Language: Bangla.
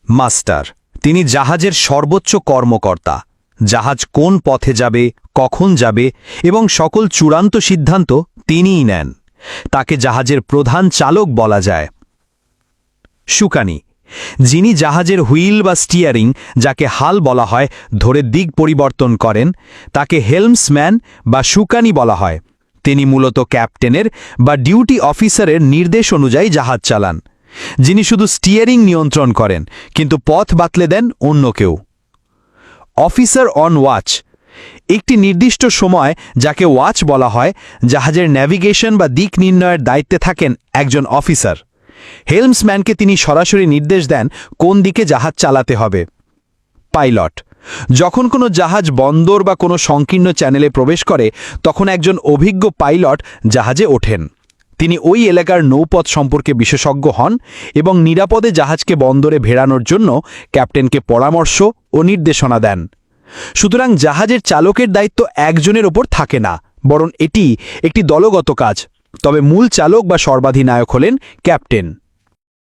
মাস্টার, তিনি জাহাজের সর্বোচ্চ কর্মকর্তা। জাহাজ কোন পথে যাবে, কখন যাবে এবং সকল চূড়ান্ত সিদ্ধান্ত তিনিই নেন। তাকে জাহাজের প্রধান চালক বলা যায়। শুকানি, যিনি জাহাজের হুইল বা স্টিয়ারিং, যাকে হাল বলা হয়, ধরে দিক পরিবর্তন করেন, তাকে হেলমসম্যান বা শুকানি বলা হয়। তিনি মূলত ক্যাপ্টেনের বা ডিউটি অফিসারের নির্দেশ অনুযায়ী জাহাজ চালান। যিনি শুধু স্টিয়ারিং নিয়ন্ত্রণ করেন, কিন্তু পথ বাতলে দেন অন্য কেউ। অফিসার অন ওয়াচ, একটি নির্দিষ্ট সময়, যাকে ওয়াচ বলা হয়, জাহাজের ন্যাভিগেশন বা দিক নির্ণয়ের দায়িত্বে থাকেন একজন অফিসার। হেলমসম্যানকে তিনি সরাসরি নির্দেশ দেন কোন দিকে জাহাজ চালাতে হবে। পাইলট, যখন কোনো জাহাজ বন্দর বা কোনো সংকীর্ণ চ্যানেলে প্রবেশ করে, তখন একজন অভিজ্ঞ পাইলট জাহাজে ওঠেন। তিনি ওই এলাকার নৌপথ সম্পর্কে বিশেষজ্ঞ হন এবং নিরাপদে জাহাজকে বন্দরে ভেড়ানোর জন্য ক্যাপ্টেনকে পরামর্শ ও নির্দেশনা দেন। সুতরাং জাহাজের চালকের দায়িত্ব একজনের ওপর থাকে না, বরং এটি একটি দলগত কাজ। তবে মূল চালক বা সর্বাধিনায়ক হলেন ক্যাপ্টেন।